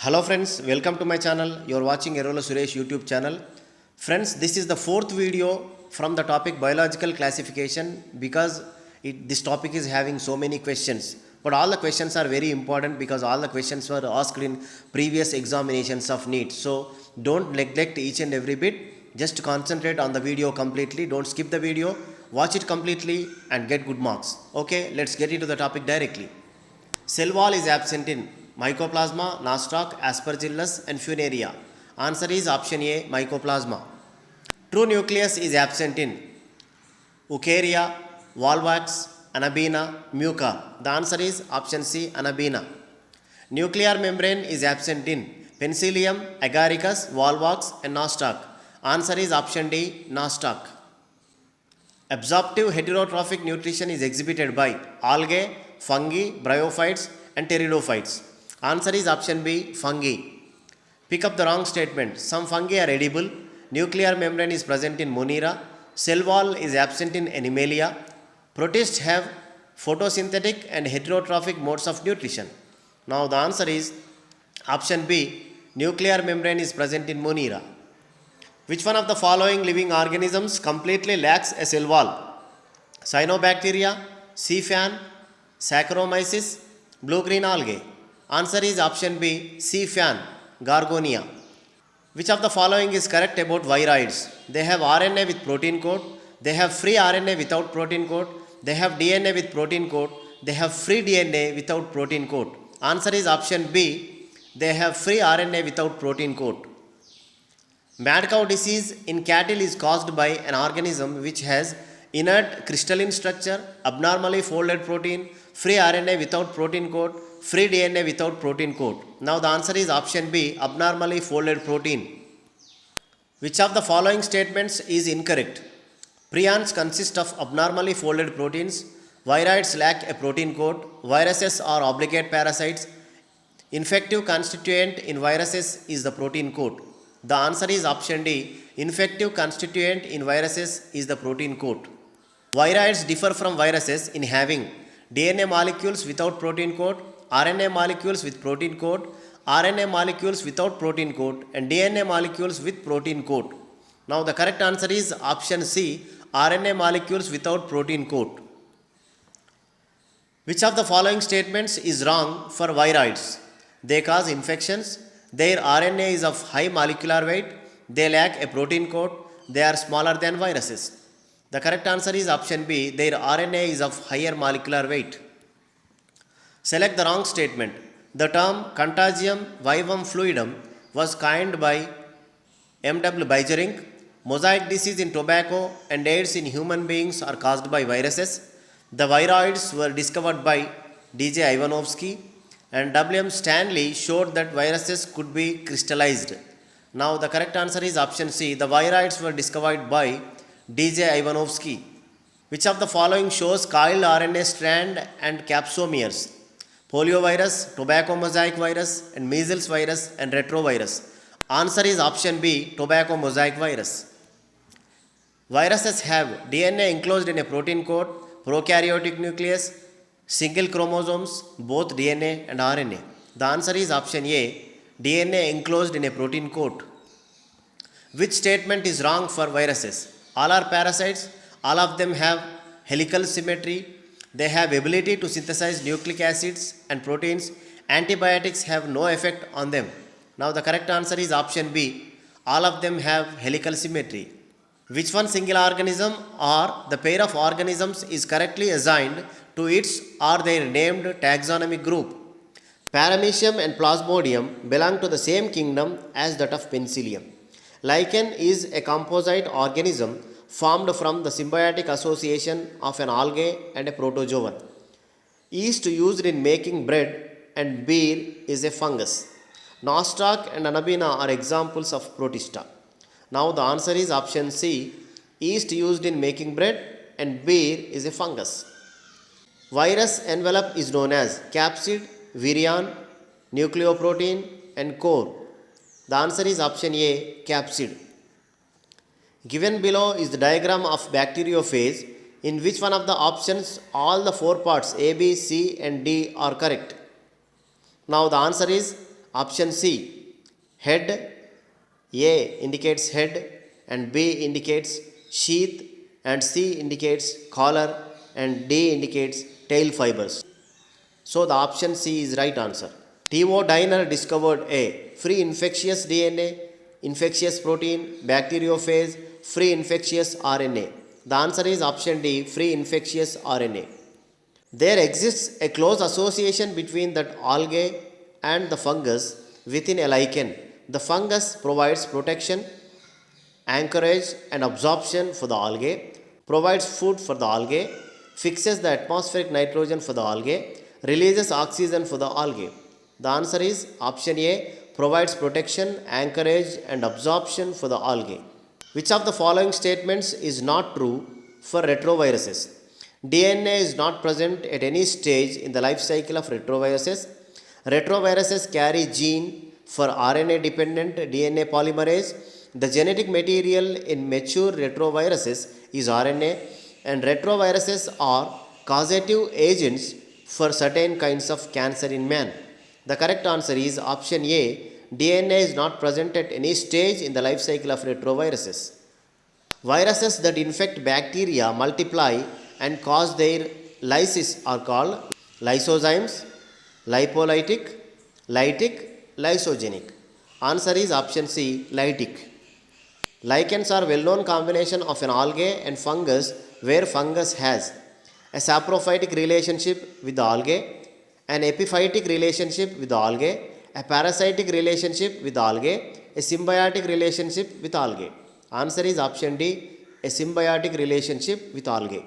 Hello friends, welcome to my channel. You are watching Erola Suresh YouTube channel. Friends, this is the fourth video from the topic biological classification because this topic is having so many questions. But all the questions are very important because all the questions were asked in previous examinations of NEET. So don't neglect each and every bit. Just concentrate on the video completely. Don't skip the video. Watch it completely and get good marks. Okay, let's get into the topic directly. Cell wall is absent in Mycoplasma, Nostoc, Aspergillus and Funaria. Answer is option A, Mycoplasma. True nucleus is absent in Eukarya, Volvox, Anabaena, Mucor. The answer is option C, Anabaena. Nuclear membrane is absent in Penicillium, Agaricus, Volvox and Nostoc. Answer is option D, Nostoc. Absorptive heterotrophic nutrition is exhibited by algae, fungi, bryophytes and pteridophytes. Answer is option B, fungi. Pick up the wrong statement. Some fungi are edible. Nuclear membrane is present in Monera. Cell wall is absent in Animalia. Protists have photosynthetic and heterotrophic modes of nutrition. Now the answer is option B, nuclear membrane is present in Monera. Which one of the following living organisms completely lacks a cell wall? Cyanobacteria, sea fan, Saccharomyces, blue-green algae. Answer is option B, sea fan, Gorgonia. Which of the following is correct about viroids? They have RNA with protein code. They have free RNA without protein code. They have DNA with protein code. They have free DNA without protein code. Answer is option B, they have free RNA without protein code. Mad cow disease in cattle is caused by an organism which has inert crystalline structure, abnormally folded protein, free RNA without protein code, free DNA without protein code. Now the answer is option B, abnormally folded protein. Which of the following statements is incorrect? Prions consist of abnormally folded proteins. Viroids lack a protein code. Viruses are obligate parasites. Infective constituent in viruses is the protein code. The answer is option D. Infective constituent in viruses is the protein code. Viroids differ from viruses in having DNA molecules without protein code, RNA molecules with protein code, RNA molecules without protein code and DNA molecules with protein code. Now the correct answer is option C, RNA molecules without protein code. Which of the following statements is wrong for viroids? They cause infections. Their RNA is of high molecular weight. They lack a protein code. They are smaller than viruses. The correct answer is option B. Their RNA is of higher molecular weight. Select the wrong statement. The term Contagium vivum fluidum was coined by M.W. Beijerink. Mosaic disease in tobacco and AIDS in human beings are caused by viruses. The viroids were discovered by D.J. Ivanovsky. And W.M. Stanley showed that viruses could be crystallized. Now the correct answer is option C. The viroids were discovered by D.J. Ivanovsky. Which of the following shows coiled RNA strand and capsomeres? Poliovirus, tobacco mosaic virus and measles virus and retrovirus. Answer is option B, tobacco mosaic virus. Viruses have DNA enclosed in a protein code, prokaryotic nucleus, single chromosomes, both DNA and RNA. The answer is option A, DNA enclosed in a protein coat. Which statement is wrong for viruses? All are parasites. All of them have helical symmetry. They have ability to synthesize nucleic acids and proteins. Antibiotics have no effect on them. Now the correct answer is option B. All of them have helical symmetry. Which one single organism or the pair of organisms is correctly assigned to its or their named taxonomic group? Paramecium and Plasmodium belong to the same kingdom as that of Penicillium. Lichen is a composite organism formed from the symbiotic association of an algae and a protozoan. Yeast used in making bread and beer is a fungus. Nostoc and Anabaena are examples of protista. Now the answer is option C. Yeast used in making bread and beer is a fungus. Virus envelope is known as capsid, virion, nucleoprotein and core. The answer is option A, capsid. Given below is the diagram of bacteriophage. In which one of the options all the four parts A, B, C and D are correct? Now the answer is Option C, head. A indicates head and B indicates sheath and C indicates collar and D indicates tail fibers. So the option C is right answer. T.O. Diner discovered a free infectious DNA, infectious protein, bacteriophage, free infectious RNA. The answer is option D, free infectious RNA. There exists a close association between the algae and the fungus within a lichen. The fungus provides protection, anchorage and absorption for the algae, provides food for the algae, fixes the atmospheric nitrogen for the algae, releases oxygen for the algae. The answer is option A, provides protection, anchorage and absorption for the algae. Which of the following statements is not true for retroviruses? DNA is not present at any stage in the life cycle of retroviruses. Retroviruses carry gene for RNA dependent DNA polymerase. The genetic material in mature retroviruses is RNA, and retroviruses are causative agents for certain kinds of cancer in man. The correct answer is option A, DNA is not present at any stage in the life cycle of retroviruses. Viruses that infect bacteria, multiply and cause their lysis are called lysozymes, lipolytic, lytic, lysogenic. Answer is option C, lytic. Lichens are well-known combination of an algae and fungus where fungus has a saprophytic relationship with the algae, an epiphytic relationship with the algae, a parasitic relationship with the algae, a symbiotic relationship with algae. Answer is option D, a symbiotic relationship with algae.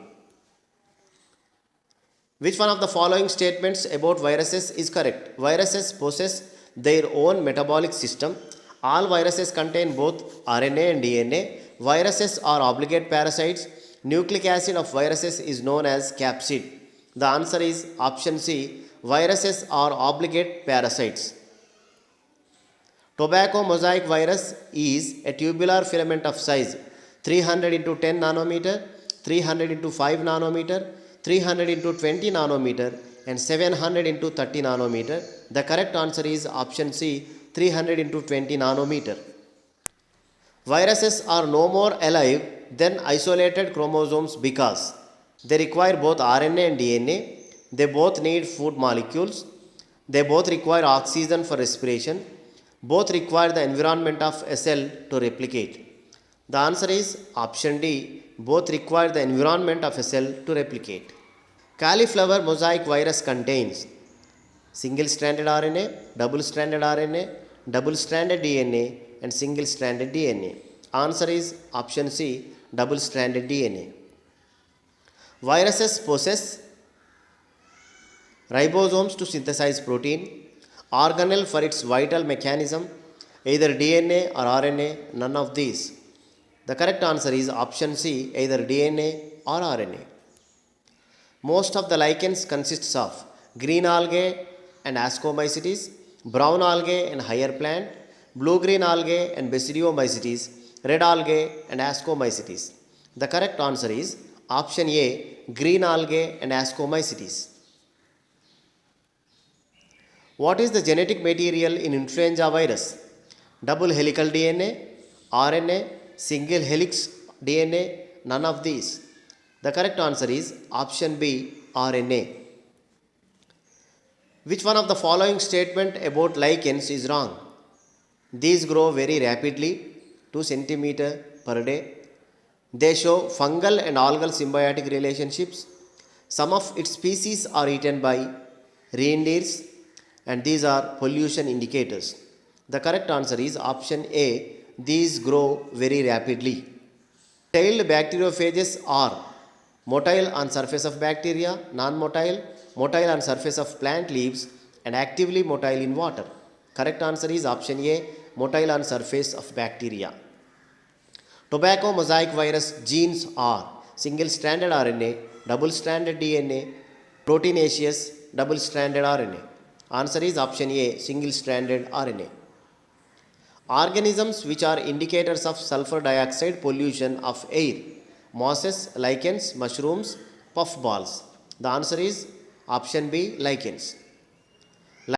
Which one of the following statements about viruses is correct? Viruses possess their own metabolic system. All viruses contain both RNA and DNA. Viruses are obligate parasites. Nucleic acid of viruses is known as capsid. The answer is option C, viruses are obligate parasites. Tobacco mosaic virus is a tubular filament of size 300 into 10 nanometer, 300 into 5 nanometer, 300 into 20 nanometer and 700 into 30 nanometer. The correct answer is option C, 300 into 20 nanometer. Viruses are no more alive than isolated chromosomes because they require both RNA and DNA. They both need food molecules. They both require oxygen for respiration. Both require the environment of a cell to replicate. The answer is option D, both require the environment of a cell to replicate. Cauliflower mosaic virus contains single-stranded RNA, double-stranded RNA, double-stranded DNA and single-stranded DNA. Answer is option C, double-stranded DNA. Viruses possess ribosomes to synthesize protein, organelle for its vital mechanism, either DNA or RNA, none of these. The correct answer is option C, either DNA or RNA. Most of the lichens consists of green algae and ascomycetes, brown algae and higher plant, blue-green algae and basidiomycetes, red algae and ascomycetes. The correct answer is option A, green algae and ascomycetes. What is the genetic material in influenza virus? Double helical DNA, RNA, single helix DNA, none of these. The correct answer is option B, RNA. Which one of the following statement about lichens is wrong? These grow very rapidly, 2 cm per day. They show fungal and algal symbiotic relationships. Some of its species are eaten by reindeers, and these are pollution indicators. The correct answer is option A, these grow very rapidly. Tailed bacteriophages are motile on surface of bacteria, non-motile, motile on surface of plant leaves and actively motile in water. Correct answer is option A, motile on surface of bacteria. Tobacco mosaic virus genes are single-stranded RNA, double-stranded DNA, proteinaceous, double-stranded RNA. Answer is option A, single-stranded RNA. Organisms which are indicators of sulfur dioxide pollution of air: mosses, lichens, mushrooms, puffballs. The answer is option B, lichens.